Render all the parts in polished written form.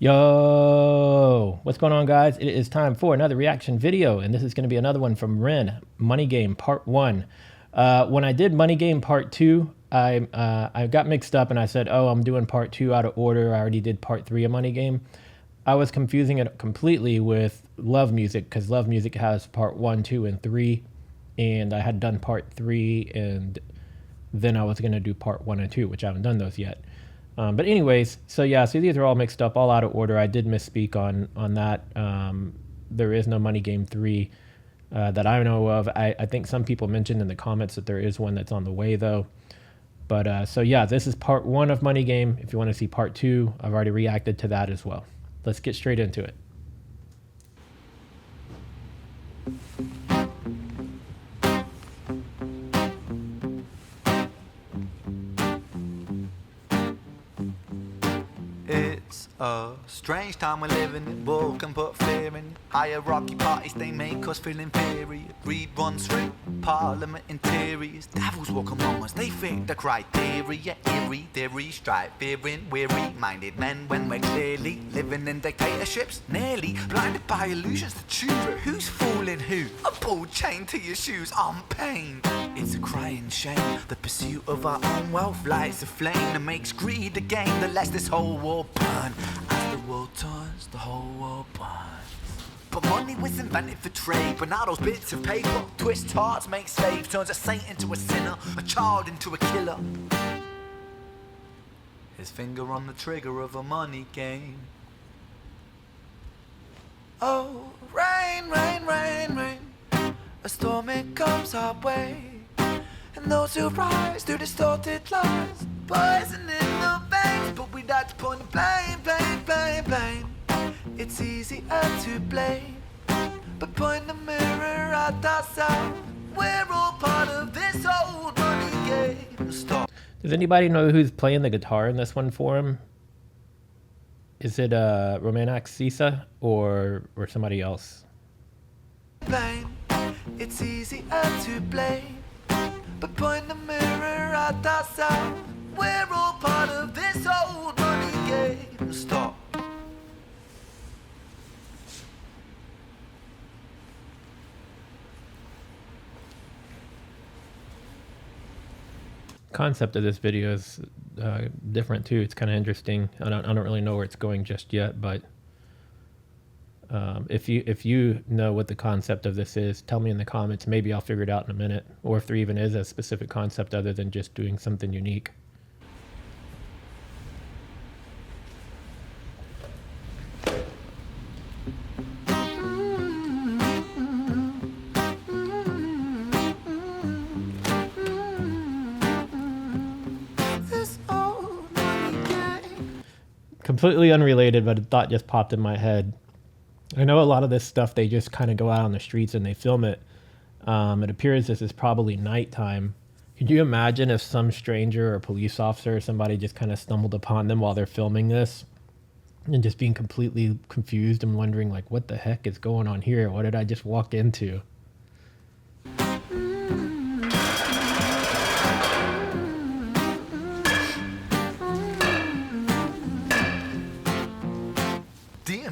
Yo, what's going on, guys? It is time for another reaction video, and this is going to be another one from Ren, Money Game Part 1. When I did Money Game Part 2, I got mixed up and I said, oh, I'm doing Part 2 out of order. I already did Part 3 of Money Game. I was confusing it completely with Love Music, because Love Music has Part 1, 2, and 3, and I had done Part 3, and then I was going to do Part 1 and 2, which I haven't done those yet. But anyways, so yeah, so these are all mixed up, all out of order. I did misspeak on that. There is no Money Game 3 that I know of. I think some people mentioned in the comments that there is one that's on the way, though. But so yeah, this is Part 1 of Money Game. If you want to see Part 2, I've already reacted to that as well. Let's get straight into it. It's a strange time we're living in. War can put fear in. Hierarchy parties, they make us feel inferior. Greed runs through parliament interiors. Devils walk among us, they fit the criteria. Eerie theory, strive, fearing, weary-minded men when we're clearly living in dictatorships. Nearly blinded by illusions to choose who's fooling who. A pull chain to your shoes, I'm pain. It's a crying shame. The pursuit of our own wealth lights a flame that makes greed a game that lets this whole war burn. As the world turns, the whole world burns. But money was invented for trade, but now those bits of paper twist hearts, make slaves, turns a saint into a sinner, a child into a killer. His finger on the trigger of a money game. Oh, rain, rain, rain, rain. A storm, it comes our way. And those who rise through distorted lies, poison in the veins, but we like to point the blame, blame, blame, blame. It's easier to blame, but point the mirror at ourselves. We're all part of this old money game. Stop. Does anybody know who's playing the guitar in this one for him? Is it Romanak Sisa or somebody else? Blame. It's easier to blame, but point the mirror at ourselves. We're all part of this old money game. Stop. Concept of this video is different too. It's kind of interesting. I don't really know where it's going just yet, but if you know what the concept of this is, tell me in the comments. Maybe I'll figure it out in a minute, or if there even is a specific concept other than just doing something unique. Completely unrelated, but a thought just popped in my head. I know a lot of this stuff, they just kind of go out on the streets and they film it. It appears this is probably nighttime. Could you imagine if some stranger or police officer or somebody just kind of stumbled upon them while they're filming this and just being completely confused and wondering, like, what the heck is going on here? What did I just walk into?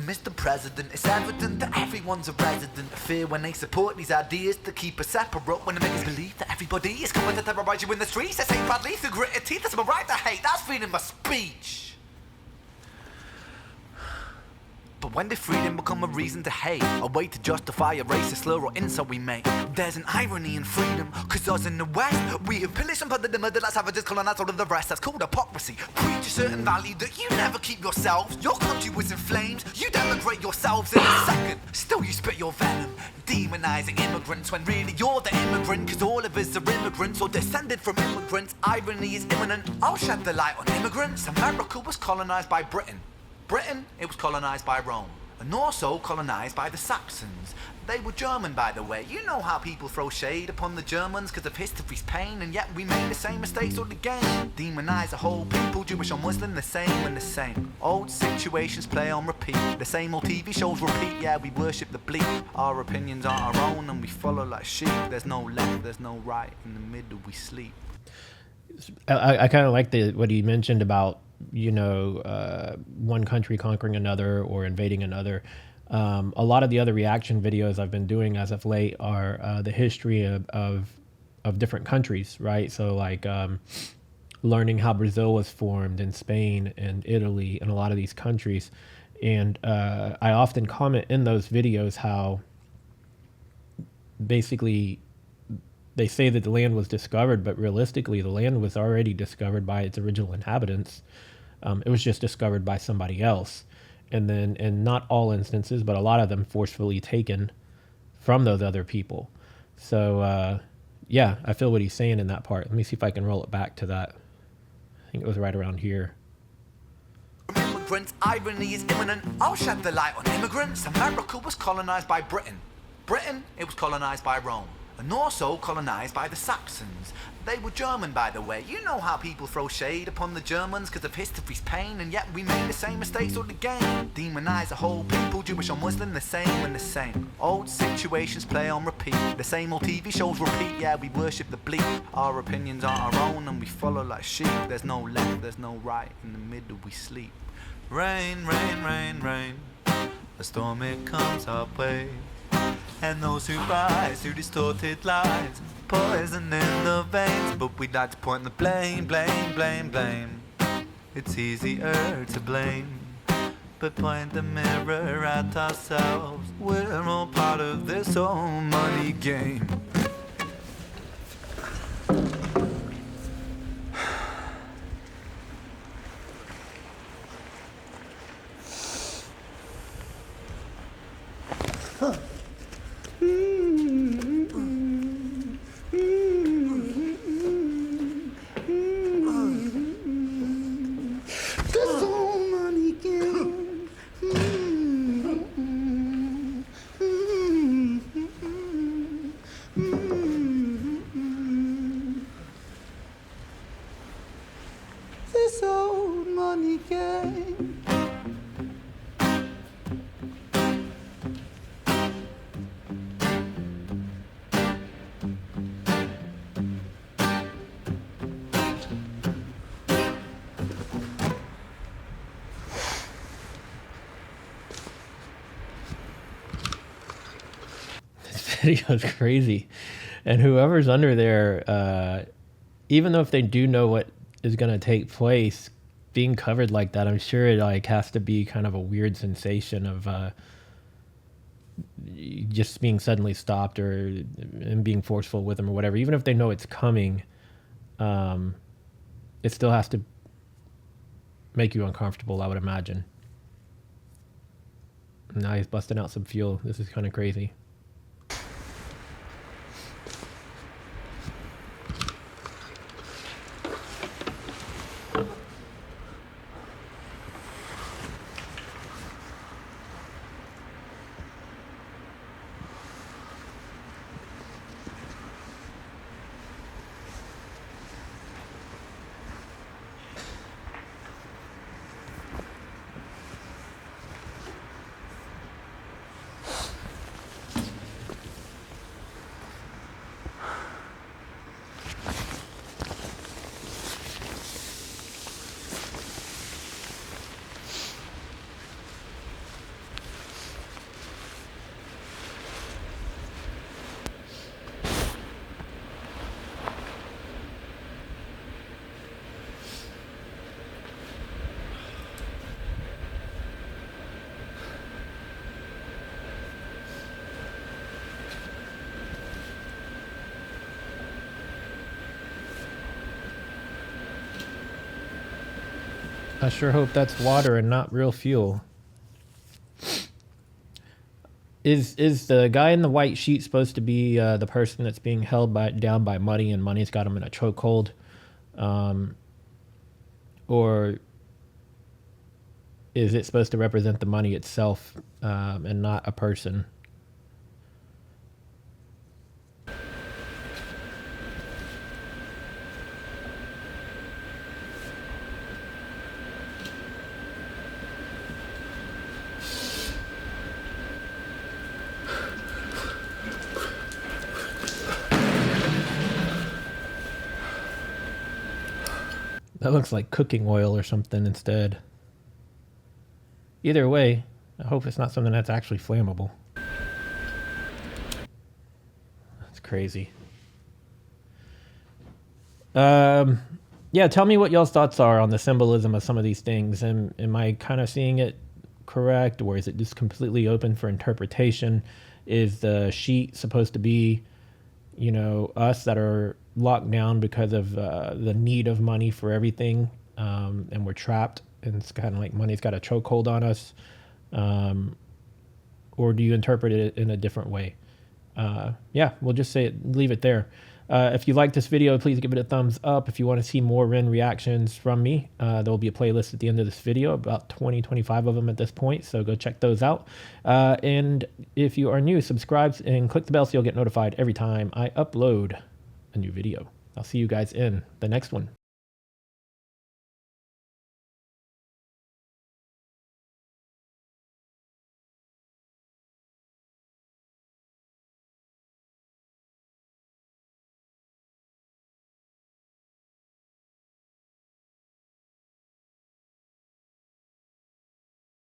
Mr. President, it's evident that everyone's a resident of fear when they support these ideas to keep us separate. When they make us believe that everybody is coming to terrorize you in the streets, they say proudly through gritted teeth, that's my right to hate, that's freedom of speech. But when did freedom become a reason to hate? A way to justify a racist slur or insult we make? There's an irony in freedom, cause us in the West, we have pillaged and plundered the murder like savages, colonized all of the rest. That's called hypocrisy. Preach a certain value that you never keep yourselves. Your country was in flames, you denigrate yourselves in a second. Still you spit your venom, demonizing immigrants when really you're the immigrant, cause all of us are immigrants or descended from immigrants. Irony is imminent. I'll shed the light on immigrants. America was colonized by Britain. Britain, it was colonized by Rome, and also colonized by the Saxons. They were German, by the way. You know how people throw shade upon the Germans because of history's pain, and yet we made the same mistakes all again. Demonize a whole people, Jewish or Muslim, the same and the same. Old situations play on repeat, the same old TV shows repeat. Yeah, we worship the bleak. Our opinions aren't our own, and we follow like sheep. There's no left, there's no right. In the middle we sleep. I kind of like what he mentioned about one country conquering another or invading another. A lot of the other reaction videos I've been doing as of late are the history of different countries, right? So like learning how Brazil was formed, and Spain and Italy and a lot of these countries. And I often comment in those videos how basically they say that the land was discovered, but realistically the land was already discovered by its original inhabitants. It was just discovered by somebody else. And then, in not all instances, but a lot of them, forcefully taken from those other people. So yeah, I feel what he's saying in that part. Let me see if I can roll it back to that. I think it was right around here. Immigrants, irony is imminent. I'll shed the light on immigrants. America was colonized by Britain. Britain, it was colonized by Rome. And also colonized by the Saxons. They were German, by the way. You know how people throw shade upon the Germans because of history's pain, and yet we made the same mistakes all again. Demonize a whole people, Jewish or Muslim, the same and the same. Old situations play on repeat. The same old TV shows repeat. Yeah, we worship the bleak. Our opinions aren't our own and we follow like sheep. There's no left, there's no right. In the middle we sleep. Rain, rain, rain, rain. A storm, it comes our way. And those who rise through distorted lies, poison in the veins. But we'd like to point the blame, blame, blame, blame. It's easier to blame, but point the mirror at ourselves. We're all part of this whole money game. This old money game. Video is crazy. And whoever's under there, even though if they do know what is going to take place, being covered like that, I'm sure it like has to be kind of a weird sensation of just being suddenly stopped or and being forceful with them or whatever. Even if they know it's coming, it still has to make you uncomfortable, I would imagine. Now he's busting out some fuel. This is kind of crazy. I sure hope that's water and not real fuel. Is the guy in the white sheet supposed to be the person that's being held down by money, and money's got him in a chokehold? Or is it supposed to represent the money itself and not a person? That looks like cooking oil or something instead. Either way, I hope it's not something that's actually flammable. That's crazy. Yeah, tell me what y'all's thoughts are on the symbolism of some of these things. And am I kind of seeing it correct, or is it just completely open for interpretation? Is the sheet supposed to be, you know, us that are locked down because of the need of money for everything, and we're trapped, and it's kind of like money's got a chokehold on us? Or do you interpret it in a different way? Yeah, we'll just say it, leave it there. If you like this video, please give it a thumbs up. If you want to see more Ren reactions from me, there will be a playlist at the end of this video, about 25 of them at this point, so go check those out. And if you are new, subscribe and click the bell so you'll get notified every time I upload a new video. I'll see you guys in the next one.